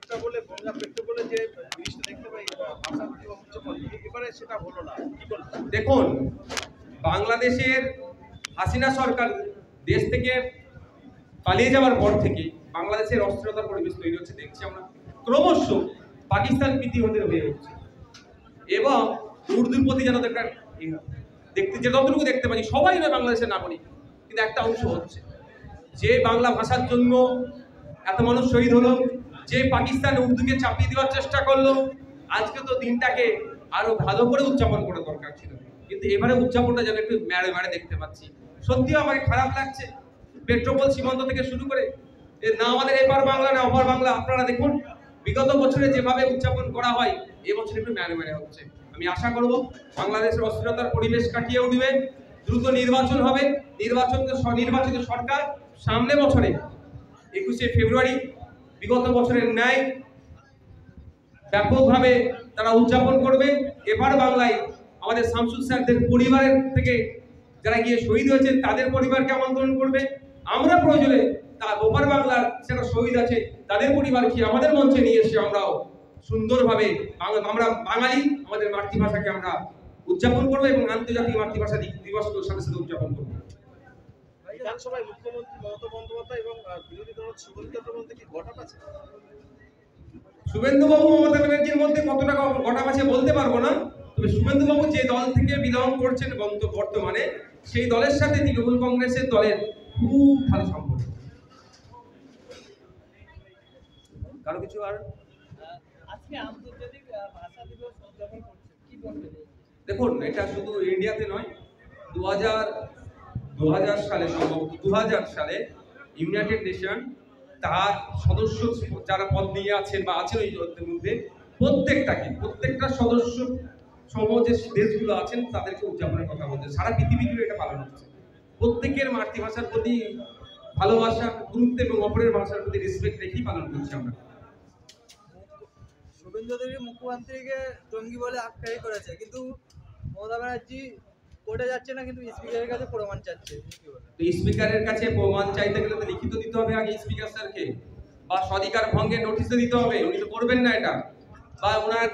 পেট্রোপোলে গঙ্গা পেট্রোপোলে যে জিনিসটা দেখতে পাই ভাষা উচ্চপদ, এবারে সেটা হলো না, কি বলবেন? দেখুন, বাংলাদেশের হাসিনা সরকার দেশ থেকে পালিয়ে যাওয়ার পর থেকে বাংলাদেশের অস্থিরতার পরিবেশ তৈরি হচ্ছে। দেখছি আমরা ক্রমশ পাকিস্তান প্রীতি ওদের হয়ে উঠছে এবং উর্দুর প্রতি যেন দেখতে যে যতটুকু দেখতে পাচ্ছি সবাই নয় বাংলাদেশের নাগরিক, কিন্তু একটা অংশ হচ্ছে যে বাংলা ভাষার জন্য এত মানুষ শহীদ হলো, যে পাকিস্তান উর্দুকে চাপিয়ে দেওয়ার চেষ্টা করলো। আজকে তো দিনটাকে আরো ভালো করে উদযাপন করা দরকার ছিল, কিন্তু এবারে উদযাপনটা যেন একটু মেরে মেরে দেখতে পাচ্ছি। সত্যিও আমাকে খারাপ লাগছে। পেট্রোপোল সীমান্ত থেকে শুরু করে না আমাদের এপার বাংলা না ওপার বাংলা, আপনারা দেখুন বিগত বছরে যেভাবে উদযাপন করা হয় এবছর একটু মেরে মেরে হচ্ছে। আমি আশা করব বাংলাদেশের অস্থিরতার পরিবেশ কাটিয়ে উঠবে, দ্রুত নির্বাচন হবে, নির্বাচিত সরকার সামনে বছরে 21শে ফেব্রুয়ারি বিগত বছরের ন্যায় ব্যাপকভাবে তারা উদযাপন করবে। এবার বাংলায় আমাদের শামসুল স্যারদের পরিবারের থেকে যারা গিয়ে শহীদ হয়েছেন তাদের পরিবারকে আমন্ত্রণ করবে। আমরা প্রয়োজনে তার ওপার বাংলার যারা শহীদ আছে তাদের পরিবারকে আমাদের মঞ্চে নিয়ে এসে আমরাও সুন্দরভাবে আমরা বাঙালি আমাদের মাতৃভাষাকে আমরা উদযাপন করবো এবং আন্তর্জাতিক মাতৃভাষা দিবসের সাথে সাথে উদযাপন করবো। বিধানসভায় মুখ্যমন্ত্রী মমতা বন্দ্যোপাধ্যায় এবং বিরোধী দল শুভেন্দুর মধ্যে কি ঘটনা আছে? শুভেন্দুবাবু মমতা ব্যানার্জির মধ্যে কতটা ঘটনা আছে বলতে পারবো না, তবে শুভেন্দুবাবু যে দল থেকে বিলং করছেন বর্তমানে সেই দলের সাথে তৃণমূল কংগ্রেসের দলের খুব ভালো সম্পর্ক। কারো কিছু আর আজকে আন্তর্জাতিক ভাষা দিবস উদযাপন করছে, কি বলবেন? দেখুন, এটা শুধু ইন্ডিয়াতে নয়, 2000 সালে সম্ভবত 2000 সালে ইউনাইটেড নেশন তার সদস্য যারা পদ নিয়ে আছেন বা আছেন ওই জোটের মধ্যে প্রত্যেকটা সদস্য সহ যে দেশগুলো আছেন তাদেরকে উদযাপনের কথা বলছে। সারা পৃথিবী জুড়ে এটা পালন হচ্ছে। প্রত্যেকের মাতৃভাষার প্রতি ভালোবাসা, গুরুত্ব এবং অপরের ভাষার প্রতি রেসপেক্ট রেখেই পালন করছি আমরা। শুভেন্দু দেবী মুখ্যমন্ত্রীকে জঙ্গি বলে আখ্যায়িত করেছে, কিন্তু মমতা ব্যানার্জি কোর্টে যাচ্ছে না, কিন্তু স্পিকারের কাছে প্রমাণ চাচ্ছে। স্পিকারের কাছে প্রমাণ চাইতে গেলে তো লিখিত দিতে হবে আগে স্পিকার স্যারকে, বা স্বাধিকার ভঙ্গের নোটিশ দিতে হবে। উনি তো করবেন না এটা, বা ওনার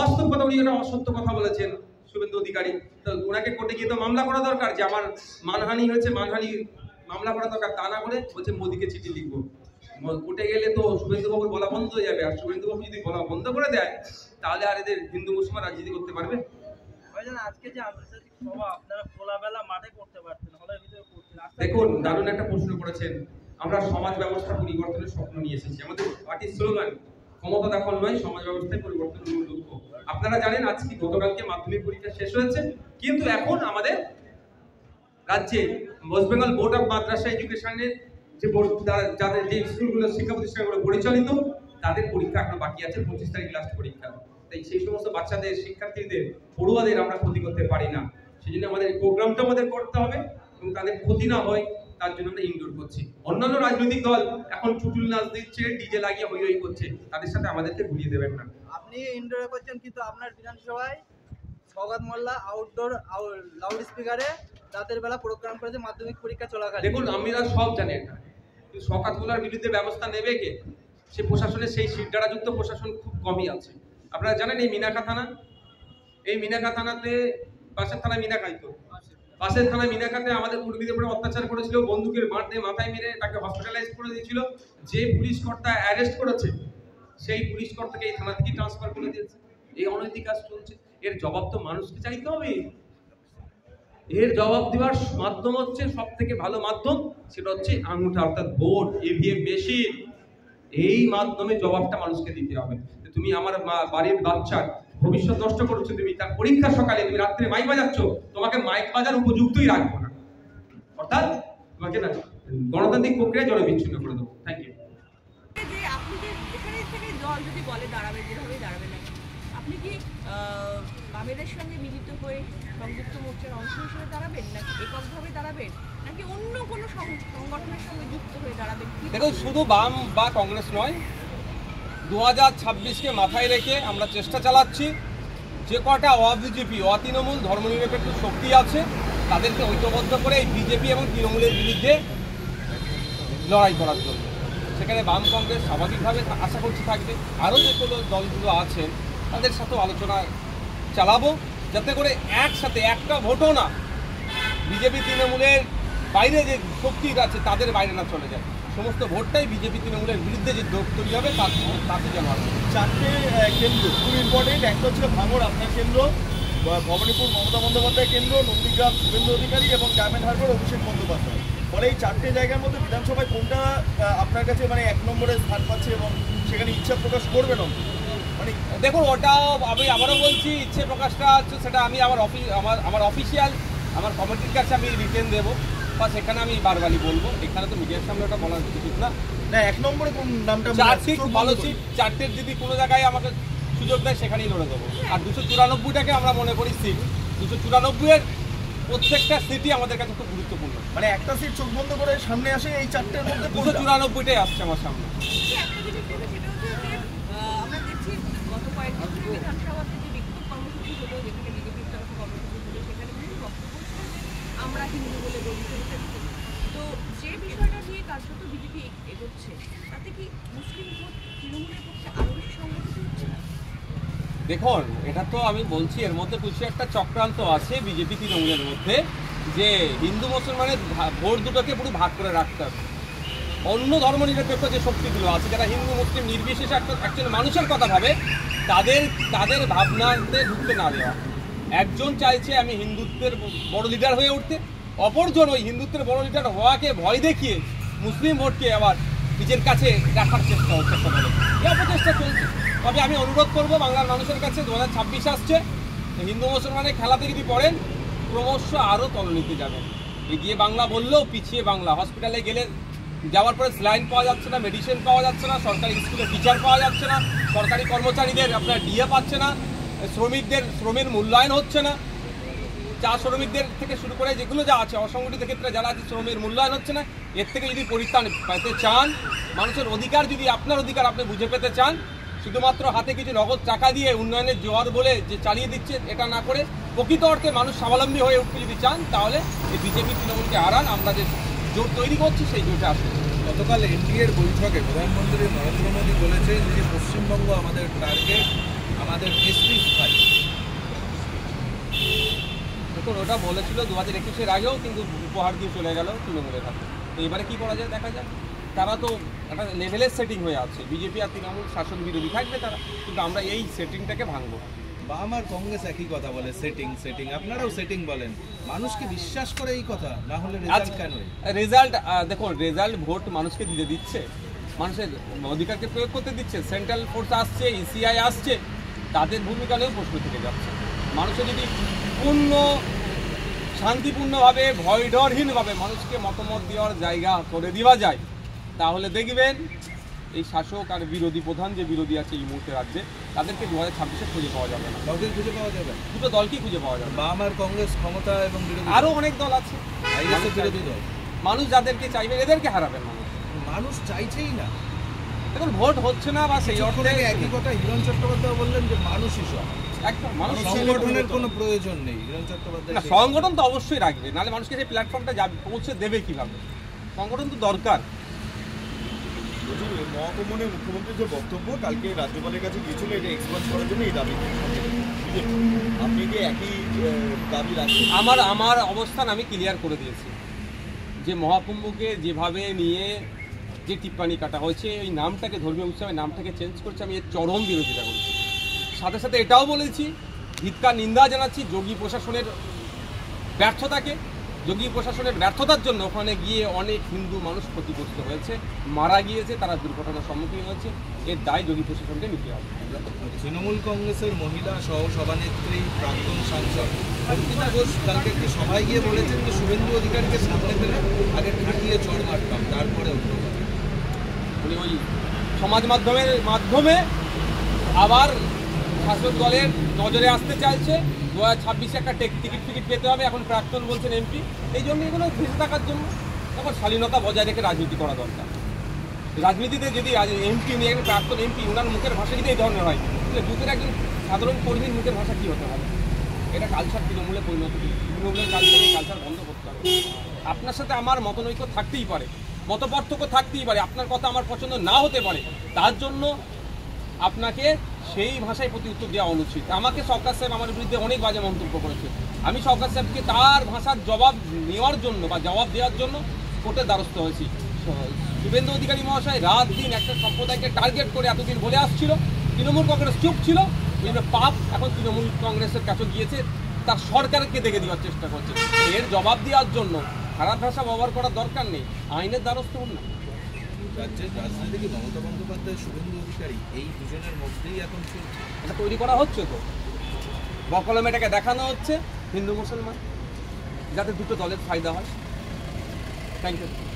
বাস্তব কথা, উনি একটা অসত্য কথা বলেছেন শুভেন্দু অধিকারী, তো ওনাকে কোর্টে গিয়ে তো মামলা করা দরকার যে আমার মানহানি হয়েছে, মানহানি মামলা করা দরকার। তা না করে বলছে মোদিকে চিঠি লিখবো। কোর্টে গেলে তো শুভেন্দুবাবুর বলা বন্ধ হয়ে যাবে, আর শুভেন্দুবাবু যদি বলা বন্ধ করে দেয় তাহলে আর এদের হিন্দু মুসলমান রাজনীতি করতে পারবে? আজকে যে আন্তর্জাতিক সভা আপনারা খোলামেলা মাঠে করতে পারতেন, হলের ভিতরে করছেন। দেখুন, দারুণ একটা প্রশ্ন করেছেন। আমরা সমাজ ব্যবস্থা পরিবর্তনের স্বপ্ন নিয়ে এসেছি। আমাদের পার্টির স্লোগান ক্ষমতা দখল নয়, সমাজ ব্যবস্থায় পরিবর্তনের মূল লক্ষ্য। আপনারা জানেন আজকে গতকালকে মাধ্যমিক পরীক্ষা শেষ হয়েছে, কিন্তু এখন আমাদের রাজ্যে ওয়েস্ট বেঙ্গল বোর্ড অফ মাদ্রাসা এডুকেশনের যে বোর্ড যাদের যে স্কুলগুলো শিক্ষা প্রতিষ্ঠানগুলো পরিচালিত তাদের পরীক্ষা এখন বাকি আছে, 25 তারিখ লাস্ট পরীক্ষা। তাই সেই সমস্ত বাচ্চাদের, শিক্ষার্থীদের, পড়ুয়াদের আমরা ক্ষতি করতে পারি না। সেই জন্য আমাদের প্রোগ্রামটা আমাদের করতে হবে এবং তাদের ক্ষতি না হয় তার জন্য আমরা ইনডোর করছি। অন্যান্য রাজনৈতিক দল এখন চুটুল নাচ দিচ্ছে, ডিজে লাগিয়ে হই হই করছে, তাদের সাথে আমাদেরকে ভুলিয়ে দেবেন না। আপনি ইনডোরে করছেন, কিন্তু আপনার বিধানসভায় সওগাত মোল্লা আউটডোর লাউড স্পিকারে রাতের বেলা প্রোগ্রাম করেছে মাধ্যমিক পরীক্ষা চলাকালীন। দেখুন, আমরা সব জানি এটা, কিন্তু সওগাত মোল্লার বিরুদ্ধে ব্যবস্থা নেবে কে? সে প্রশাসনের সেই শিরদাঁড়াযুক্ত প্রশাসন খুব কমই আছে। আপনারা জানেন এই মিনাখা থানাতে পাশের থানা মিনাখাই তো পাশের থানা মিনাখাতে আমাদের কর্মীদের উপরে অত্যাচার করেছিল, বন্দুকের বাঁট দিয়ে মাথায় মেরে তাকে হসপিটালাইজ করে দিয়েছিল। যে পুলিশ কর্তা অ্যারেস্ট করেছে সেই পুলিশ কর্তাকে এই থানা থেকে ট্রান্সফার করে দিয়েছে। এই অনৈতিক কাজ চলছে, এর জবাব তো মানুষকে চাইতে হবে। এর জবাব দেওয়ার মাধ্যম হচ্ছে সব থেকে ভালো মাধ্যম, সেটা হচ্ছে আঙুঠা, অর্থাৎ ভোট, ইভিএম মেশিন। এই মাধ্যমে জবাবটা মানুষকে দিতে হবে। তুমি আমার বাড়ির বাচ্চার ভবিষ্যৎ নষ্ট করছো, তুমি তার পরীক্ষা সকালে তুমি রাত্রে মাইক বাজাচ্ছ, তোমাকে মাইক বাজার উপযুক্তই রাখবো না, অর্থাৎ তোমাকে না গণতান্ত্রিক প্রক্রিয়া জড়ে বিচ্ছিন্ন করে দেবো। Thank you. যে আপনি যে এখানে থেকে দল যদি বলে দাঁড়াবে, যেভাবে দাঁড়াবে না, আপনি কি বামেদের সঙ্গে মিলিত হয়ে সংযুক্ত মোর্চার অংশ হিসেবে দাঁড়াবেন, নাকি এককভাবে দাঁড়াবেন, নাকি অন্য কোনো সংগঠনের সঙ্গে যুক্ত হয়ে দাঁড়াবেন? দেখুন, শুধু বাম বা কংগ্রেস নয়, 2026কে মাথায় রেখে আমরা চেষ্টা চালাচ্ছি যে কটা বিজেপি তৃণমূল ধর্মনিরপেক্ষ শক্তি আছে তাদেরকে ঐক্যবদ্ধ করে এই বিজেপি এবং তৃণমূলের বিরুদ্ধে লড়াই করার জন্য। সেখানে বাম কংগ্রেস স্বাভাবিকভাবে আশা করছি থাকবে, আরও যে কোনো দলগুলো আছেন তাদের সাথেও আলোচনা চালাবো, যাতে করে একসাথে একটা ভোটও না বিজেপি তৃণমূলের বাইরে যে শক্তি আছে তাদের বাইরে না চলে যায়, সমস্ত ভোটটাই বিজেপি তৃণমূলের বিরুদ্ধে যে দোষ তৈরি হবে তাতে যেন আসে। 4টে কেন্দ্র খুব ইম্পর্টেন্ট। একটা হচ্ছে ভাঙড় আপনার কেন্দ্র, ভবানীপুর মমতা বন্দ্যোপাধ্যায় কেন্দ্র, নন্দীগ্রাম শুভেন্দু অধিকারী এবং ডায়মন্ড হারবার অভিষেক বন্দ্যোপাধ্যায়। ফলে এই 4টে জায়গার মধ্যে বিধানসভায় কোনটা আপনার কাছে মানে 1 নম্বরে স্থান পাচ্ছে এবং সেখানে ইচ্ছা প্রকাশ করবেন? মানে দেখুন, ওটাও আমি আবারও বলছি, ইচ্ছে প্রকাশটা হচ্ছে সেটা আমি আমার অফিসিয়াল আমার কমিটির কাছে আমি রিটেন দেবো, বা সেখানে আমি বারবারই বলবো, এখানে তো মিডিয়ার সামনে ওটা বলার উচিত না। 1 নম্বরে কোন নামটা? 4 সিট ভালো সিট, 4টের যদি কোনো জায়গায় আমাকে সুযোগ দেয় সেখানেই লড়ে দেবো। আর 294টাকে আমরা মনে করি সিট, 294-এর প্রত্যেকটা সিটই আমাদের কাছে খুব গুরুত্বপূর্ণ। মানে একটা সিট চোখ বন্ধ করে সামনে আসে এই 4টের মধ্যে 294টাই আসছে আমার সামনে। একটা জিনিস ভেবে সেটা হচ্ছে যে আমরা দেখছি গত কয়েকদিন ধরে বিধানসভাতে যে বিক্ষোভ কর্মসূচি হলো, যেখানে বিজেপির তরফে কর্মসূচি হলো, সেখানে কিন্তু বক্তব্য ছিল যে আমরা হিন্দু বলে গর্বিত হতে চাই। তো যে বিষয়টা নিয়ে কার্যত বিজেপি এগোচ্ছে, তাতে কি মুসলিম ভোট তৃণমূলের পক্ষে আরও বেশি সংগঠিত হচ্ছে না? দেখুন, এটা তো আমি বলছি এর মধ্যে কিছু একটা চক্রান্ত আছে বিজেপি তৃণমূলের মধ্যে, যে হিন্দু মুসলমানের ভোট দুটোকে পুরো ভাগ করে রাখতে হবে। অন্য ধর্মনিরপেক্ষ যে শক্তিগুলো আছে, যারা হিন্দু মুসলিম নির্বিশেষে একজন মানুষের কথা ভাবে, তাদের ভাবনাতে ঢুকতে না দেওয়া। একজন চাইছে আমি হিন্দুত্বের বড় লিডার হয়ে উঠতে, অপরজন ওই হিন্দুত্বের বড় লিডার হওয়াকে ভয় দেখিয়ে মুসলিম ভোটকে আবার নিজের কাছে রাখার চেষ্টা হচ্ছে। এই অপচেষ্টা চলছে। তবে আমি অনুরোধ করব বাংলার মানুষের কাছে, 2026 আসছে, হিন্দু মুসলমানের খেলাতে যদি পড়েন ক্রমশ আরও তলনিতে যাবেন। এগিয়ে বাংলা বললেও পিছিয়ে বাংলা। হসপিটালে গেলে যাওয়ার পরে স্লাইন পাওয়া যাচ্ছে না, মেডিসিন পাওয়া যাচ্ছে না, সরকারি স্কুলে টিচার পাওয়া যাচ্ছে না, সরকারি কর্মচারীদের আপনার ডিএ পাচ্ছে না, শ্রমের মূল্যায়ন হচ্ছে না, চা শ্রমিকদের থেকে শুরু করে যেগুলো যা আছে অসংগঠিত ক্ষেত্রে যারা আছে শ্রমের মূল্যায়ন হচ্ছে না। এর থেকে যদি পরিত্রাণ পেতে চান, মানুষের অধিকার যদি আপনার অধিকার আপনি বুঝে পেতে চান, শুধুমাত্র হাতে কিছু নগদ টাকা দিয়ে উন্নয়নের জোয়ার বলে যে চালিয়ে দিচ্ছে, এটা না করে প্রকৃত অর্থে মানুষ স্বাবলম্বী হয়ে উঠতে যদি চান, তাহলে এই বিজেপি তৃণমূলকে হারান। আমরা যে জোট তৈরি করছি সেই জোটে আসবে। গতকাল এনডিএর বৈঠকে প্রধানমন্ত্রী নরেন্দ্র মোদী বলেছেন যে পশ্চিমবঙ্গ আমাদের টার্গেট, আমাদের স্থায়ী। দেখুন, ওটা বলেছিল 2021-এর আগেও, কিন্তু উপহার দিয়ে চলে গেল তৃণমূলের হাতে। তো এবারে কী করা যায় দেখা যায়। তারা তো একটা লেভেলের সেটিং হয়ে আছে, বিজেপি আর তৃণমূল শাসন বিরোধী থাকবে তারা, কিন্তু আমরা এই সেটিংটাকে ভাঙবো। বাম আর কংগ্রেস একই কথা বলে, সেটিং। আপনারাও সেটিং বলেন। মানুষ কি বিশ্বাস করে এই কথা? না হলে রেজাল্ট কেন? দেখুন, রেজাল্ট ভোট মানুষকে দিতে দিচ্ছে, মানুষের অধিকারকে প্রয়োগ করতে দিচ্ছে। সেন্ট্রাল ফোর্স আসছে, ইসিআই আসছে, তাদের ভূমিকা নিয়েও প্রশ্ন থেকে যাচ্ছে। মানুষের যদি শান্তিপূর্ণভাবে ভয়ডরহীনভাবে মানুষকে মতামত দেওয়ার জায়গা করে দেওয়া যায়, তাহলে দেখবেন এই শাসক আর বিরোধী প্রধান যে বিরোধী আছে এই মুহূর্তে রাজ্যে, তাদেরকে 2026-এ খুঁজে পাওয়া যাবে না। কাউকে খুঁজে পাওয়া যাবে? দুটো দলকেই খুঁজে পাওয়া যাবে। বাম আর কংগ্রেস ক্ষমতা এবং বিরোধী, আরও অনেক দল আছে বিরোধী দল। মানুষ যাদেরকে চাইবে এদেরকে হারাবেন মানুষ চাইছেই না। দেখুন, ভোট হচ্ছে না, বা সেই অর্থে একই কথা হিরণ চট্টোপাধ্যায় বললেন যে মানুষই সব, একদম মানুষ সংগঠনের কোনো প্রয়োজন নেই। হিরণ চট্টোপাধ্যায় না, সংগঠন তো অবশ্যই রাখবে, নাহলে মানুষকে সেই প্ল্যাটফর্মটা পৌঁছে দেবে কিভাবে? সংগঠন তো দরকার। মহাকুম্ভে মুখ্যমন্ত্রীর যে বক্তব্য কালকে রাজ্যপালের কাছে গিয়েছিল, এটা এক্সপান্স করার জন্য এই দাবি, আপনি কি একই দাবি রাখছেন? আমার অবস্থান আমি ক্লিয়ার করে দিয়েছি যে মহাকুম্ভকে যেভাবে নিয়ে যে টিপ্পানি কাটা হয়েছে, ওই নামটাকে ধর্মীয় উৎসবের নামটাকে চেঞ্জ করছে, আমি এর চরম বিরোধিতা করছি। সাথে সাথে এটাও বলেছি, ধিক্কার নিন্দা জানাচ্ছি যোগী প্রশাসনের ব্যর্থতাকে। যোগী প্রশাসনের ব্যর্থতার জন্য ওখানে গিয়ে অনেক হিন্দু মানুষ ক্ষতিগ্রস্ত হয়েছে, মারা গিয়েছে, তারা দুর্ঘটনার সম্মুখীন হয়েছে। এর দায় যোগী প্রশাসনকে নিতে হবে। তৃণমূল কংগ্রেসের মহিলা সহ সভানেত্রী প্রাক্তন সাংসদ অর্পিতা ঘোষ কালকে একটি সভায় গিয়ে বলেছেন যে শুভেন্দু অধিকারীকে সামনে পেলে আগে খাটিয়ে চড় মারতাম, তারপরে উনি ওই সমাজ মাধ্যমে আবার শাসক দলের নজরে আসতে চাইছে। 2026-এ একটা টিকিট পেতে হবে, এখন প্রাক্তন বলছেন এমপি, এই জন্য এগুলো ভেসে থাকার জন্য তখন শালীনতা বজায় রেখে রাজনীতি করা দরকার। রাজনীতিতে যদি এমপি নিয়ে প্রাক্তন এমপি ওনার মুখের ভাষা যদি এই ধরনের হয়, তাহলে বুথের একজন সাধারণ কর্মীর মুখের ভাষা কী হতে হবে? এটা কালচার তৃণমূলে পরিণত, তৃণমূলের কালচার, এই কালচার বন্ধ করতে হবে। আপনার সাথে আমার মতনৈক্য থাকতেই পারে, মতপার্থক্য থাকতেই পারে, আপনার কথা আমার পছন্দ না হতে পারে, তার জন্য আপনাকে সেই ভাষায় প্রতি উত্তর দেওয়া অনুচিত। আমাকে সরকার সাহেব আমার বিরুদ্ধে অনেক বাজে মন্তব্য করেছে, আমি সরকার সাহেবকে তার ভাষার জবাব নেওয়ার জন্য বা জবাব দেওয়ার জন্য কোর্টের দ্বারস্থ হয়েছি। শুভেন্দু অধিকারী মহাশয় রাত দিন একটা সম্প্রদায়কে টার্গেট করে এতদিন বলে আসছিল, তৃণমূল কংগ্রেস চুপ ছিল, বিভিন্ন পাপ এখন তৃণমূল কংগ্রেসের কাছে গিয়েছে, তার সরকারকে দেখে দেওয়ার চেষ্টা করছে। এর জবাব দেওয়ার জন্য খারাপ ভাষা ব্যবহার করার দরকার নেই, আইনের দ্বারস্থ হন না। রাজ্যের রাজনীতি কি মমতা বন্দ্যোপাধ্যায় শুভেন্দু অধিকারী এই দুজনের মধ্যেই এখন চলছে? এটা তৈরি করা হচ্ছে তো, বকলমে এটাকে দেখানো হচ্ছে হিন্দু মুসলমান, যাতে দুটো দলের ফায়দা হয়। Thank you.